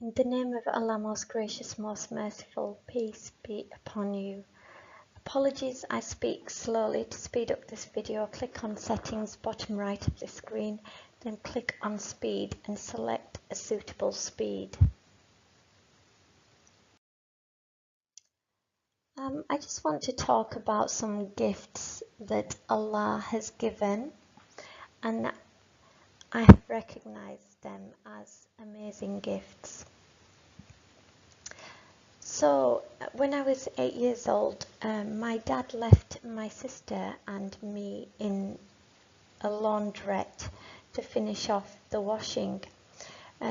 In the name of Allah, most gracious, most merciful, peace be upon you. Apologies, I speak slowly. To speed up this video, click on settings, bottom right of the screen, then click on speed and select a suitable speed. I just want to talk about some gifts that Allah has given, and I have recognized them as amazing gifts. So when I was 8 years old, my dad left my sister and me in a laundrette to finish off the washing.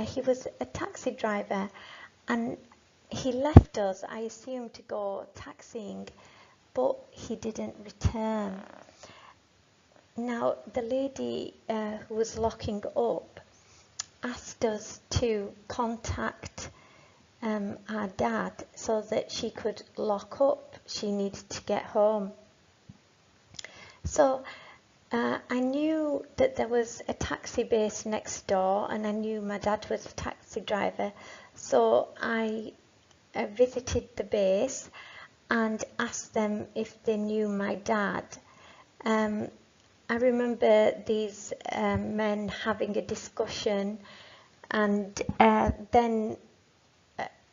He was a taxi driver and he left us, I assume, to go taxiing, but he didn't return. Now, the lady who was locking up asked us to contact our dad so that she could lock up. She needed to get home. So I knew that there was a taxi base next door, and I knew my dad was a taxi driver. So I visited the base and asked them if they knew my dad. I remember these men having a discussion, and then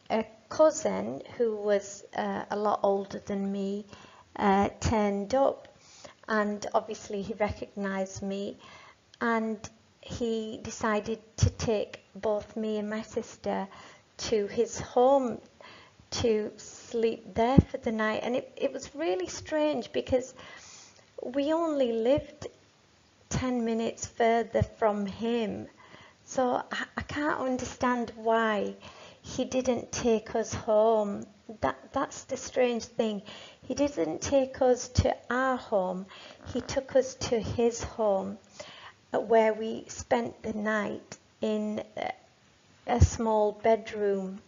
a cousin who was a lot older than me turned up, and obviously he recognized me, and he decided to take both me and my sister to his home to sleep there for the night. And it was really strange because we only lived 10 minutes further from him, so I can't understand why he didn't take us home. That's the strange thing. He didn't take us to our home. He took us to his home, where we spent the night in a small bedroom.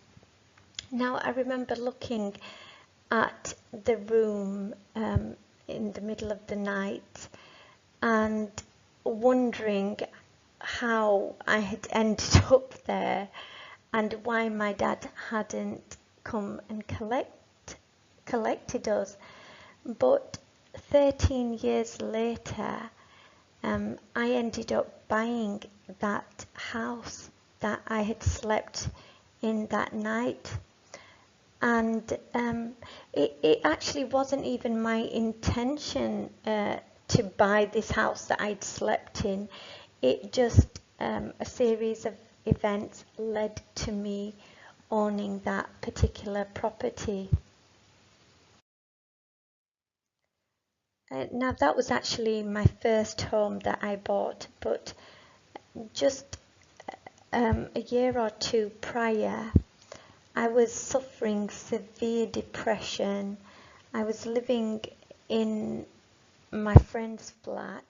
Now, I remember looking at the room in the middle of the night and wondering how I had ended up there, and why my dad hadn't come and collected us. But 13 years later, I ended up buying that house that I had slept in that night. And it actually wasn't even my intention to buy this house that I'd slept in. It just, a series of events led to me owning that particular property. Now, that was actually my first home that I bought, but just a year or two prior, I was suffering severe depression. I was living in my friend's flat,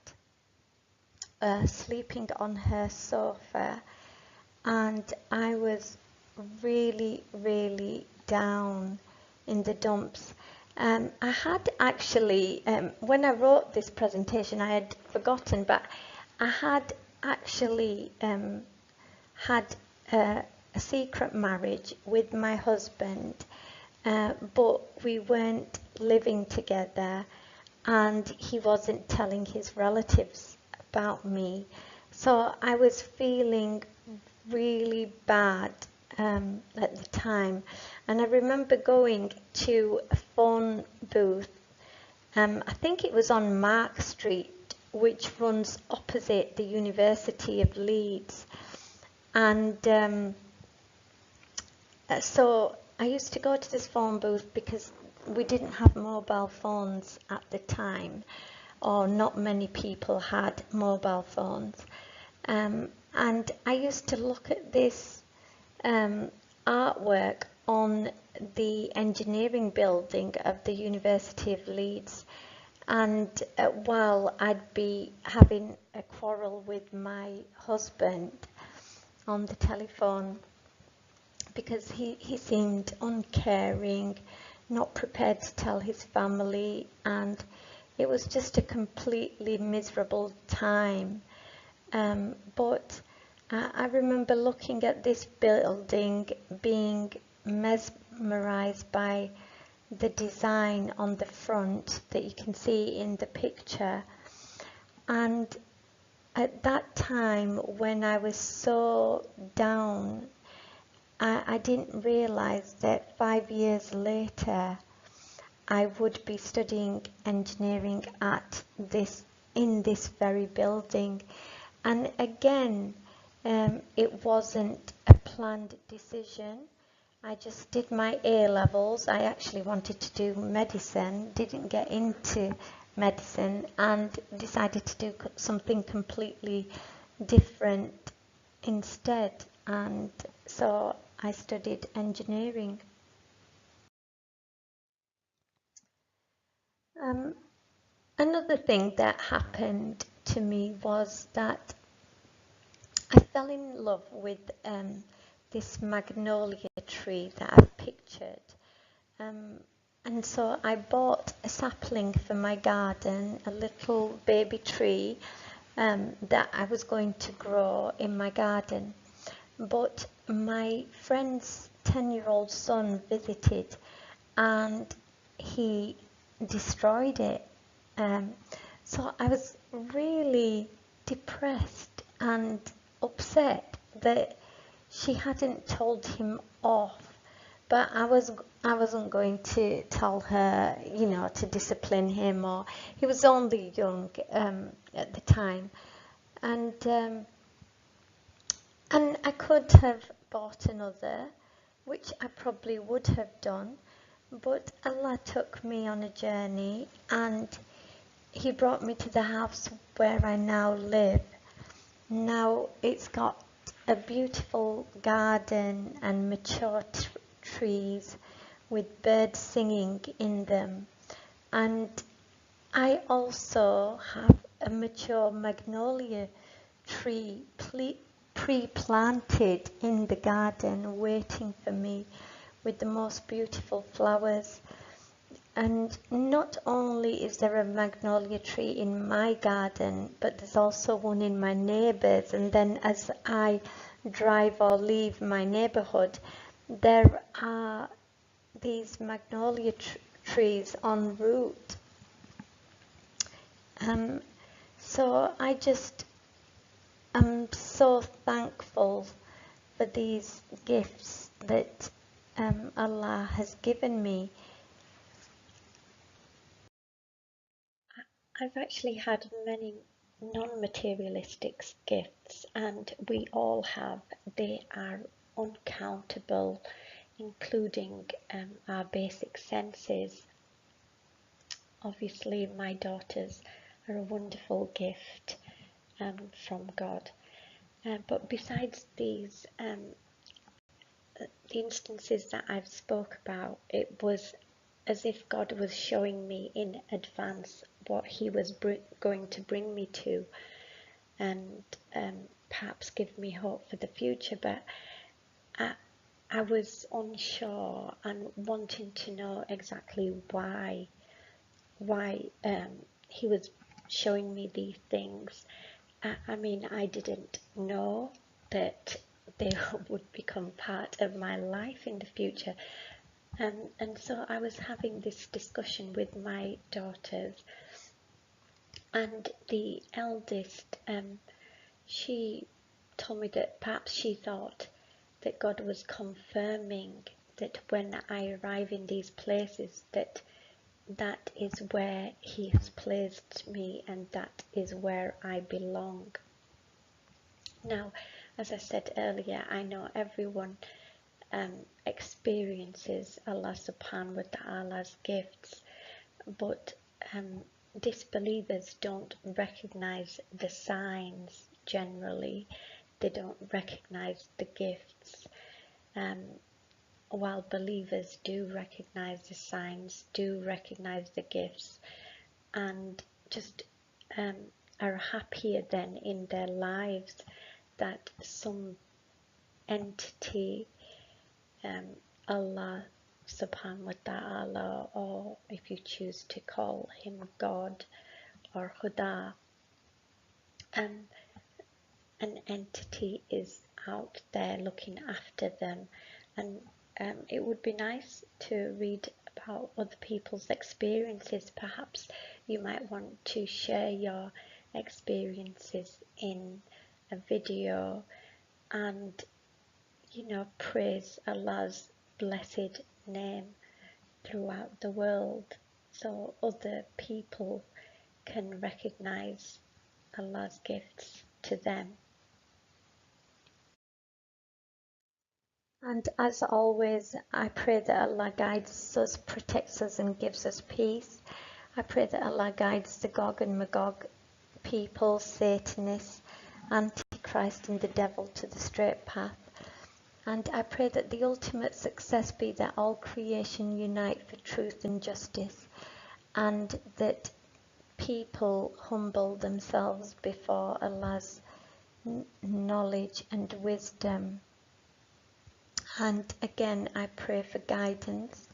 sleeping on her sofa, and I was really, really down in the dumps. I had actually, when I wrote this presentation, I had forgotten, but I had actually had a secret marriage with my husband, but we weren't living together, and he wasn't telling his relatives about me. So I was feeling really bad at the time, and I remember going to a phone booth. I think it was on Mark Street, which runs opposite the University of Leeds, and so I used to go to this phone booth because we didn't have mobile phones at the time, or not many people had mobile phones. And I used to look at this artwork on the engineering building of the University of Leeds, and while I'd be having a quarrel with my husband on the telephone because he seemed uncaring, not prepared to tell his family, and it was just a completely miserable time. But I remember looking at this building, being mesmerized by the design on the front that you can see in the picture. And at that time, when I was so down, I didn't realize that 5 years later I would be studying engineering in this very building. And again, it wasn't a planned decision. I just did my A-levels. I actually wanted to do medicine, didn't get into medicine, and decided to do something completely different instead. And so I studied engineering. Another thing that happened to me was that I fell in love with this magnolia tree that I've pictured. And so I bought a sapling for my garden, a little baby tree that I was going to grow in my garden. But my friend's 10-year-old son visited and he destroyed it. So I was really depressed and upset that she hadn't told him off. But I wasn't going to tell her, to discipline him, or he was only young at the time, and I could have bought another, which I probably would have done, but Allah took me on a journey, and He brought me to the house where I now live. Now it's got a beautiful garden and mature trees with birds singing in them. And I also have a mature magnolia tree pre-planted in the garden waiting for me with the most beautiful flowers. And not only is there a magnolia tree in my garden, but there's also one in my neighbour's. And then as I drive or leave my neighbourhood, there are these magnolia trees en route. So I just am so thankful for these gifts that Allah has given me. I've actually had many non-materialistic gifts, and we all have. They are uncountable, including our basic senses. Obviously, my daughters are a wonderful gift from God. But besides these, the instances that I've spoke about, it was as if God was showing me in advance what He was going to bring me to, and perhaps give me hope for the future. But I was unsure and wanting to know exactly why He was showing me these things. I mean, I didn't know that they would become part of my life in the future. And so I was having this discussion with my daughters, and the eldest, she told me that perhaps she thought that God was confirming that when I arrive in these places, that is where He has placed me, and that is where I belong. Now, as I said earlier, I know everyone experiences Allah subhanahu wa ta'ala's gifts, but disbelievers don't recognize the signs generally. They don't recognize the gifts, while believers do recognize the signs, do recognize the gifts, and just are happier then in their lives that some entity, Allah subhanahu wa ta'ala, or if you choose to call Him God or Khuda, an entity is out there looking after them. And it would be nice to read about other people's experiences. Perhaps you might want to share your experiences in a video and, praise Allah's blessed name throughout the world so other people can recognize Allah's gifts to them. And as always, I pray that Allah guides us, protects us and gives us peace. I pray that Allah guides the Gog and Magog people, Satanists, Antichrist and the devil to the straight path. And I pray that the ultimate success be that all creation unite for truth and justice, and that people humble themselves before Allah's knowledge and wisdom. And again, I pray for guidance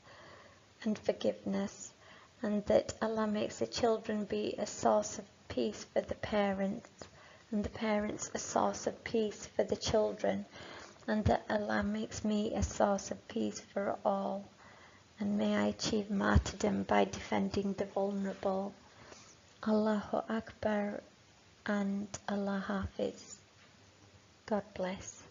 and forgiveness, and that Allah makes the children be a source of peace for the parents, and the parents a source of peace for the children, and that Allah makes me a source of peace for all, and may I achieve martyrdom by defending the vulnerable. Allahu Akbar and Allah Hafiz. God bless.